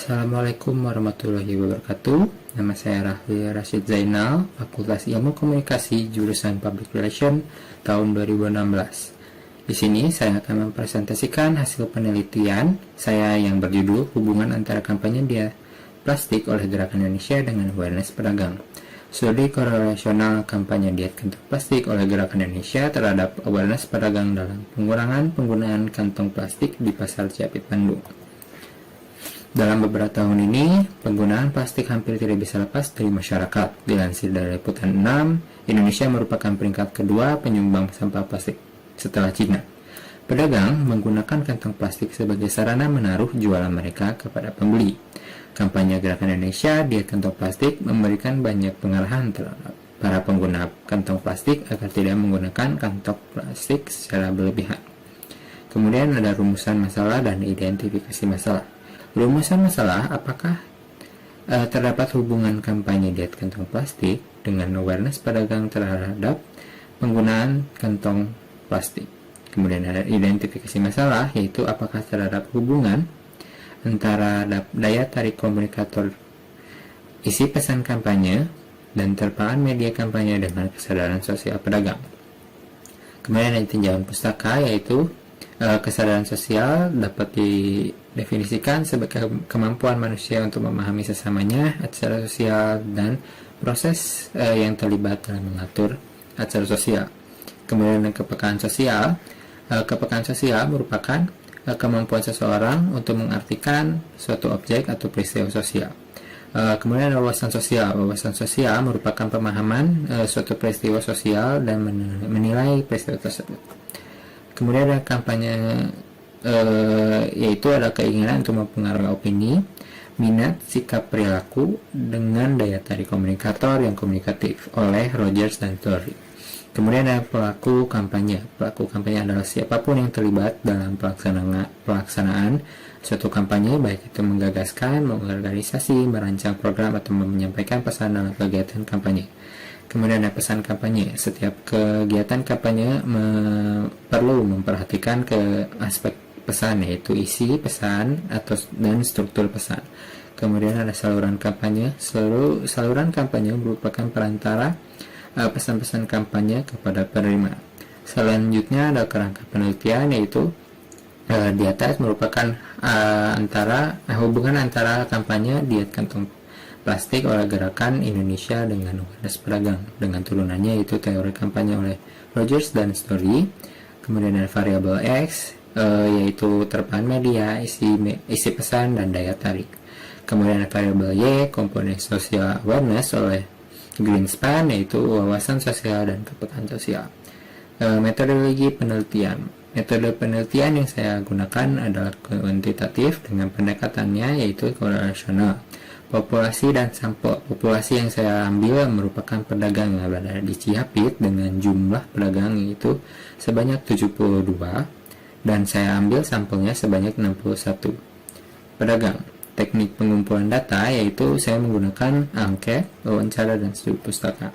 Assalamualaikum warahmatullahi wabarakatuh. Nama saya Rahli Rashid Zainal, Fakultas Ilmu Komunikasi, jurusan Public Relation, tahun 2016. Di sini saya akan mempresentasikan hasil penelitian saya yang berjudul Hubungan Antara Kampanye Diet Plastik oleh Gerakan Indonesia dengan Awareness Pedagang. Studi korelasional kampanye diet kantong plastik oleh Gerakan Indonesia terhadap awareness pedagang dalam pengurangan penggunaan kantong plastik di Pasar Ciapit, Bandung. Dalam beberapa tahun ini, penggunaan plastik hampir tidak bisa lepas dari masyarakat. Dilansir dari Liputan 6, Indonesia merupakan peringkat kedua penyumbang sampah plastik setelah Cina. Pedagang menggunakan kantong plastik sebagai sarana menaruh jualan mereka kepada pembeli. Kampanye Gerakan Indonesia Diet Kantong Plastik memberikan banyak pengarahan terhadap para pengguna kantong plastik agar tidak menggunakan kantong plastik secara berlebihan. Kemudian ada rumusan masalah dan identifikasi masalah. Rumusan masalah, apakah terdapat hubungan kampanye diet kantong plastik dengan awareness pedagang terhadap penggunaan kantong plastik. Kemudian ada identifikasi masalah, yaitu apakah terdapat hubungan antara daya tarik komunikator isi pesan kampanye dan terpaan media kampanye dengan kesadaran sosial pedagang. Kemudian ada tinjauan pustaka, yaitu kesadaran sosial dapat didefinisikan sebagai kemampuan manusia untuk memahami sesamanya, acara sosial, dan proses yang terlibat dalam mengatur acara sosial. Kemudian kepekaan sosial. Kepekaan sosial merupakan kemampuan seseorang untuk mengartikan suatu objek atau peristiwa sosial. Kemudian wawasan sosial. Wawasan sosial merupakan pemahaman suatu peristiwa sosial dan menilai peristiwa tersebut. Kemudian ada kampanye, yaitu ada keinginan untuk mempengaruhi opini, minat, sikap, perilaku dengan daya tarik komunikator yang komunikatif oleh Rogers dan Story. Kemudian ada pelaku kampanye. Pelaku kampanye adalah siapapun yang terlibat dalam pelaksanaan suatu kampanye, baik itu menggagaskan, mengorganisasi, merancang program, atau menyampaikan pesan dalam kegiatan kampanye. Kemudian ada pesan kampanye. Setiap kegiatan kampanye perlu memperhatikan ke aspek pesan, yaitu isi pesan dan struktur pesan. Kemudian ada saluran kampanye. Saluran kampanye merupakan perantara pesan-pesan kampanye kepada penerima. Selanjutnya ada kerangka penelitian, yaitu di atas merupakan hubungan antara kampanye diet kantong plastik oleh Gerakan Indonesia dengan awareness pedagang, dengan turunannya yaitu teori kampanye oleh Rogers dan Story. Kemudian ada variabel X, yaitu terpaan media, isi pesan, dan daya tarik. Kemudian ada variabel Y, komponen social awareness oleh Greenspan, yaitu wawasan sosial dan kepekaan sosial. Metodologi penelitian. Metode penelitian yang saya gunakan adalah kuantitatif dengan pendekatannya yaitu korelasional. Populasi dan sampel. Populasi yang saya ambil merupakan pedagang yang berada di Ciapit dengan jumlah pedagang yaitu sebanyak 72, dan saya ambil sampelnya sebanyak 61 pedagang. Teknik pengumpulan data yaitu saya menggunakan angket, wawancara, dan studi pustaka.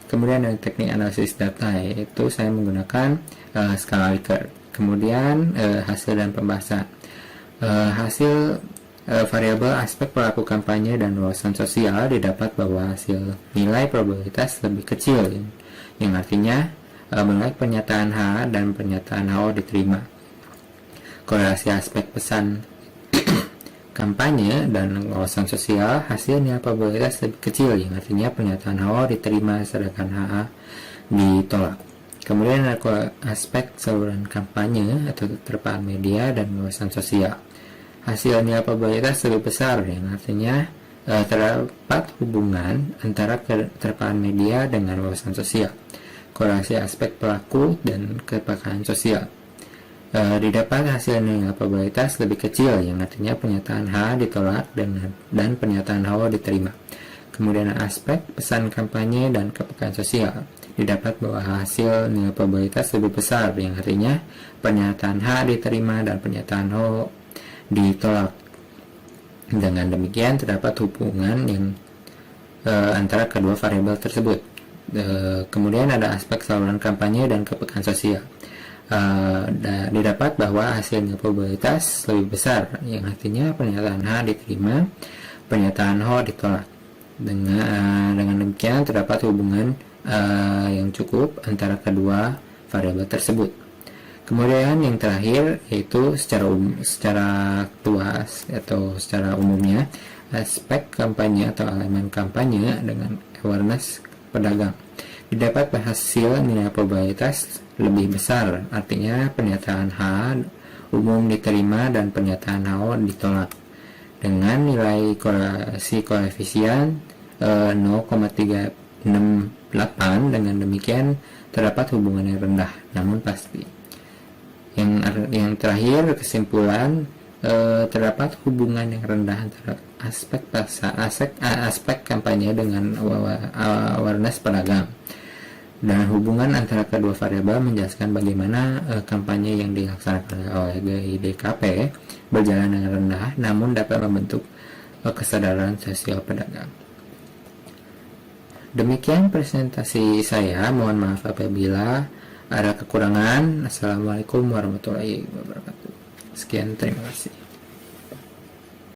Kemudian ada teknik analisis data, yaitu saya menggunakan skala Likert. Kemudian hasil dan pembahasan. Hasil variabel aspek pelaku kampanye dan wawasan sosial didapat bahwa hasil nilai probabilitas lebih kecil, yang artinya mengenai pernyataan H dan pernyataan HO diterima. Korelasi aspek pesan kampanye dan wawasan sosial, hasilnya probabilitas lebih kecil, yang artinya pernyataan HO diterima sedangkan HA ditolak. Kemudian ada aspek saluran kampanye atau terpaan media dan wawasan sosial. Hasilnya probabilitas lebih besar, yang artinya terdapat hubungan antara keterpaan media dengan wawasan sosial. Korelasi aspek pelaku dan kepekaan sosial. Didapat hasilnya probabilitas lebih kecil, yang artinya pernyataan H ditolak dan pernyataan HO diterima. Kemudian aspek pesan kampanye dan kepekaan sosial. Didapat bahwa hasil nilai probabilitas lebih besar, yang artinya pernyataan H diterima dan pernyataan HO ditolak. Dengan demikian terdapat hubungan yang antara kedua variabel tersebut. Kemudian ada aspek saluran kampanye dan kepekaan sosial. didapat bahwa hasilnya probabilitas lebih besar, yang artinya pernyataan H diterima, pernyataan H ditolak. Dengan demikian terdapat hubungan yang cukup antara kedua variabel tersebut. Kemudian yang terakhir yaitu secara luas atau secara umumnya aspek kampanye atau elemen kampanye dengan awareness pedagang. Didapat hasil nilai probabilitas lebih besar, artinya pernyataan H umum diterima dan pernyataan H ditolak dengan nilai korelasi koefisien 0,368. Dengan demikian terdapat hubungan yang rendah namun pasti. Yang terakhir, kesimpulan, terdapat hubungan yang rendah antara aspek kampanye dengan awareness pedagang, dan hubungan antara kedua variabel menjelaskan bagaimana kampanye yang dilaksanakan oleh GIDKP berjalan dengan rendah namun dapat membentuk kesadaran sosial pedagang. Demikian presentasi saya, mohon maaf apabila ada kekurangan. Assalamualaikum warahmatullahi wabarakatuh. Sekian, terima kasih.